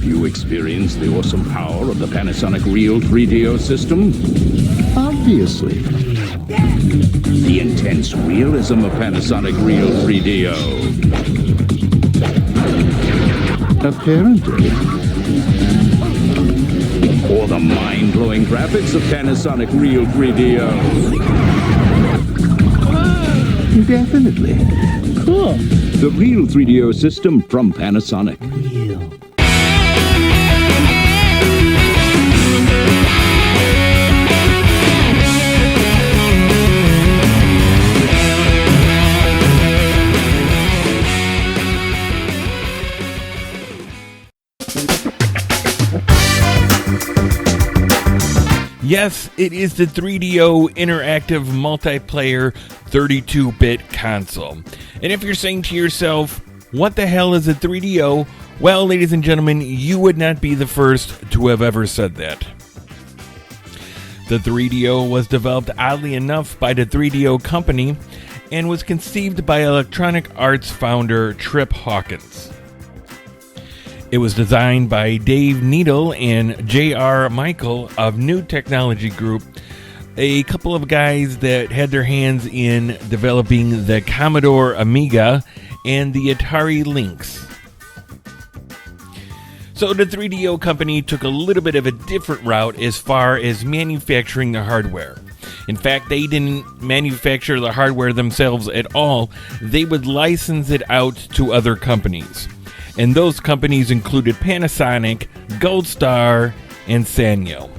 Have you experienced the awesome power of the Panasonic Real 3DO system? Obviously. The intense realism of Panasonic Real 3DO. Apparently. Or the mind-blowing graphics of Panasonic Real 3DO. Definitely. Cool. The Real 3DO system from Panasonic. Real. Yes, it is the 3DO interactive multiplayer 32-bit console. And if you're saying to yourself, what the hell is a 3DO? Well, ladies and gentlemen, you would not be the first to have ever said that. The 3DO was developed, oddly enough, by the 3DO company and was conceived by Electronic Arts founder Trip Hawkins. It was designed by Dave Needle and J.R. Michael of New Technology Group, a couple of guys that had their hands in developing the Commodore Amiga and the Atari Lynx. So the 3DO company took a little bit of a different route as far as manufacturing the hardware. In fact, they didn't manufacture the hardware themselves at all. They would license it out to other companies. And those companies included Panasonic, Gold Star, and Sanyo.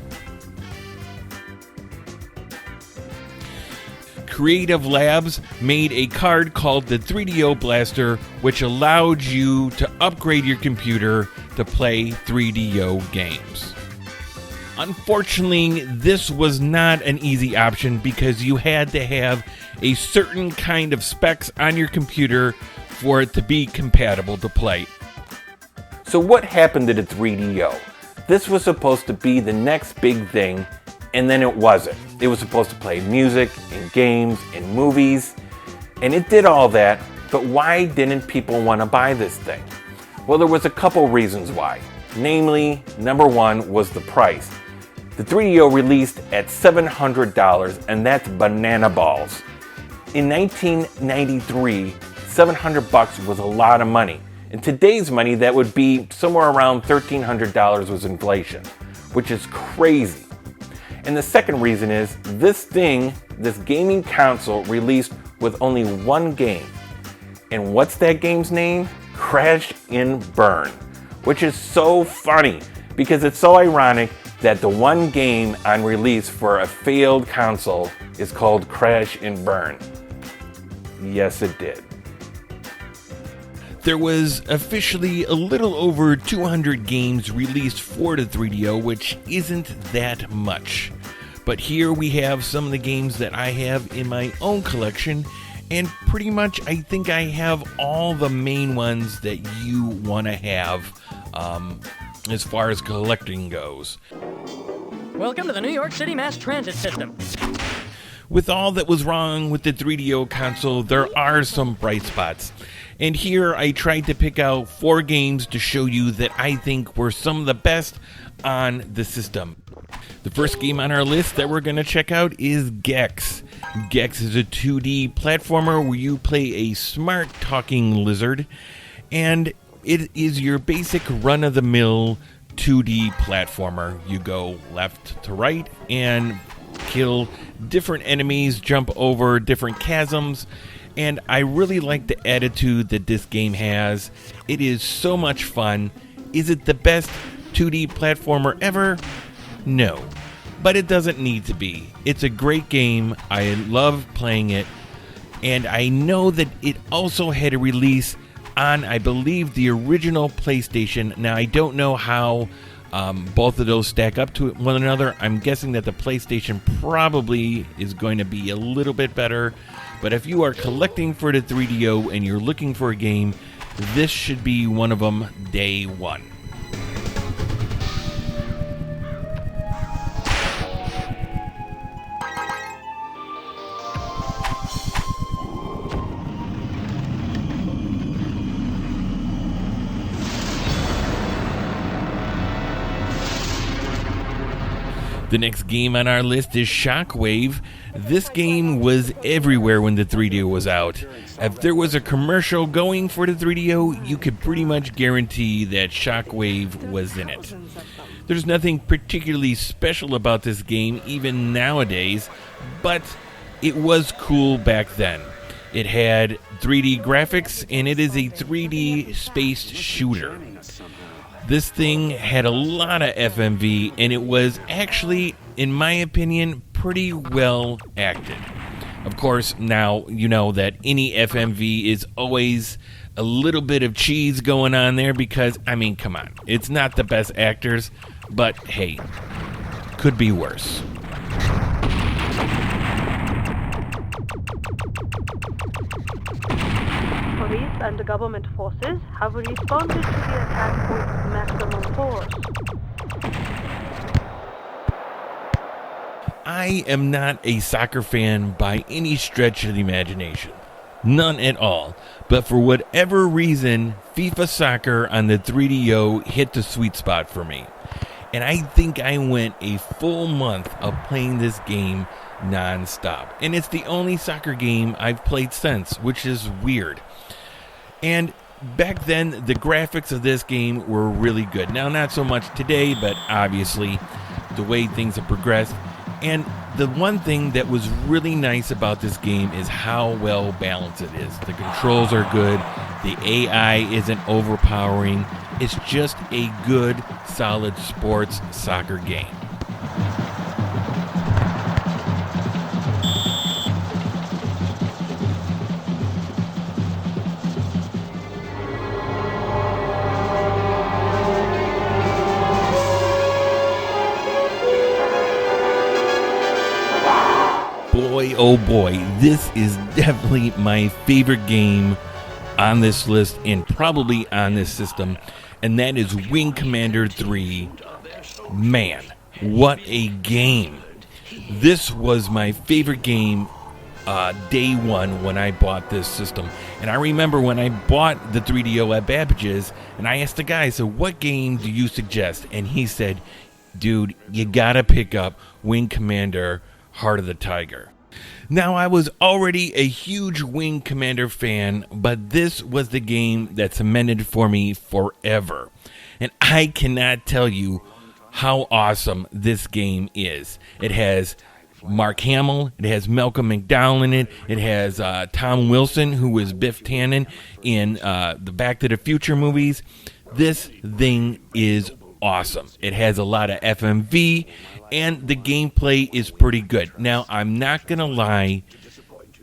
Creative Labs made a card called the 3DO Blaster, which allowed you to upgrade your computer to play 3DO games. Unfortunately, this was not an easy option because you had to have a certain kind of specs on your computer for it to be compatible to play. So what happened to the 3DO? This was supposed to be the next big thing, and then it wasn't. It was supposed to play music and games and movies, and it did all that, but why didn't people want to buy this thing? Well, there was a couple reasons why. Namely, number one was the price. The 3DO released at $700, and that's banana balls. In 1993, $700 was a lot of money. In today's money, that would be somewhere around $1,300 was inflation, which is crazy. And the second reason is this gaming console released with only one game. And what's that game's name? Crash and Burn, which is so funny because it's so ironic that the one game on release for a failed console is called Crash and Burn. Yes, it did. There was officially a little over 200 games released for the 3DO, which isn't that much. But here we have some of the games that I have in my own collection, and pretty much I think I have all the main ones that you want to have as far as collecting goes. Welcome to the New York City Mass Transit System. With all that was wrong with the 3DO console, there are some bright spots. And here I tried to pick out 4 games to show you that I think were some of the best on the system. The first game on our list that we're going to check out is Gexx. Gexx is a 2D platformer where you play a smart talking lizard, and it is your basic run-of-the-mill 2D platformer. You go left to right and kill different enemies, jump over different chasms, and I really like the attitude that this game has. It is so much fun. Is it the best 2D platformer ever? No, but it doesn't need to be. It's a great game. I love playing it, and I know that it also had a release on, I believe, the original PlayStation. Now, I don't know how both of those stack up to one another. I'm guessing that the PlayStation probably is going to be a little bit better. But if you are collecting for the 3DO and you're looking for a game, this should be one of them day one. The next game on our list is Shockwave. This game was everywhere when the 3DO was out. If there was a commercial going for the 3DO, you could pretty much guarantee that Shockwave was in it. There's nothing particularly special about this game, even nowadays, but it was cool back then. It had 3D graphics, and it is a 3D spaced shooter. This thing had a lot of FMV, and it was actually, in my opinion, pretty well acted. Of course, now you know that any FMV is always a little bit of cheese going on there because, I mean, come on. It's not the best actors, but hey, could be worse. Police and the government forces have responded to the attack with maximum force. I am not a soccer fan by any stretch of the imagination. None at all. But for whatever reason, FIFA Soccer on the 3DO hit the sweet spot for me. And I think I went a full month of playing this game non-stop. And it's the only soccer game I've played since, which is weird. And back then, the graphics of this game were really good. Now, not so much today, but obviously, the way things have progressed. And the one thing that was really nice about this game is how well balanced it is. The controls are good. The AI isn't overpowering. It's just a good, solid sports soccer game. Boy, oh boy, this is definitely my favorite game on this list and probably on this system, and that is Wing Commander 3. Man, what a game. This was my favorite game day one when I bought this system. And I remember when I bought the 3DO at Babbage's, and I asked the guy, so what game do you suggest? And he said, dude, you gotta pick up Wing Commander Heart of the Tiger. Now, I was already a huge Wing Commander fan, but this was the game that cemented for me forever. And I cannot tell you how awesome this game is. It has Mark Hamill, it has Malcolm McDowell in it, it has Tom Wilson, who was Biff Tannen in the Back to the Future movies. This thing is awesome. It has a lot of FMV, and the gameplay is pretty good. Now, I'm not going to lie,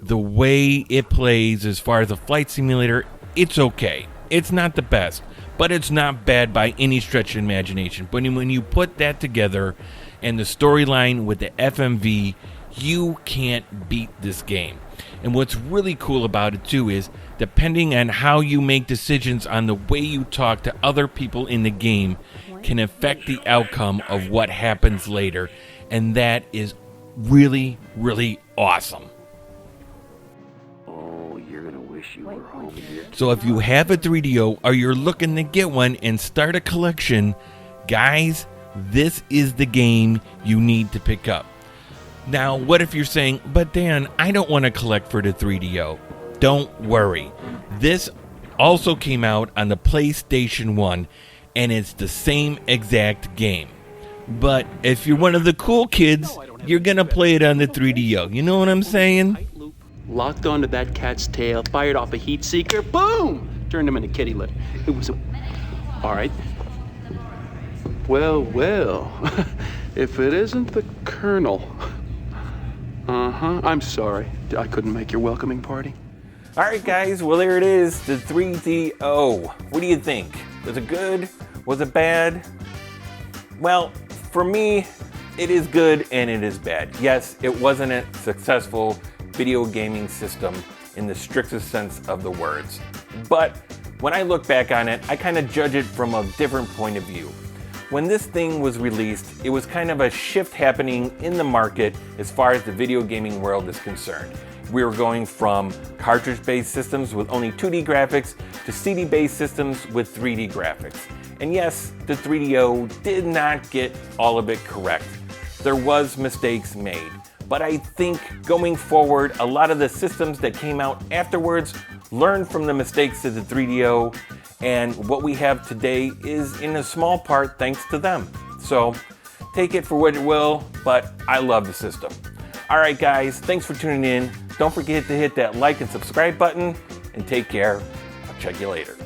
the way it plays as far as a flight simulator, it's okay. It's not the best, but it's not bad by any stretch of imagination. But when you put that together and the storyline with the FMV, you can't beat this game. And what's really cool about it too is, depending on how you make decisions on the way you talk to other people in the game, can affect the outcome of what happens later, and that is really, really awesome. Oh, you're gonna wish you were home here. So if you have a 3DO or you're looking to get one and start a collection, guys, this is the game you need to pick up. Now, what if you're saying, but Dan, I don't want to collect for the 3DO? Don't worry. This also came out on the PlayStation 1, and it's the same exact game. But if you're one of the cool kids, you're going to play it on the 3DO. You know what I'm saying? Locked onto that cat's tail, fired off a heat seeker, boom! Turned him into kitty litter. It was a... All right. Well, if it isn't the Colonel. I'm sorry. I couldn't make your welcoming party. Alright guys, well there it is, the 3DO. What do you think? Was it good? Was it bad? Well, for me, it is good and it is bad. Yes, it wasn't a successful video gaming system in the strictest sense of the words. But when I look back on it, I kind of judge it from a different point of view. When this thing was released, it was kind of a shift happening in the market as far as the video gaming world is concerned. We were going from cartridge-based systems with only 2D graphics to CD-based systems with 3D graphics. And yes, the 3DO did not get all of it correct. there was mistakes made. But I think going forward, a lot of the systems that came out afterwards learned from the mistakes of the 3DO, and what we have today is in a small part thanks to them. So take it for what it will, but I love the system. All right, guys, thanks for tuning in. Don't forget to hit that like and subscribe button, and take care. I'll check you later.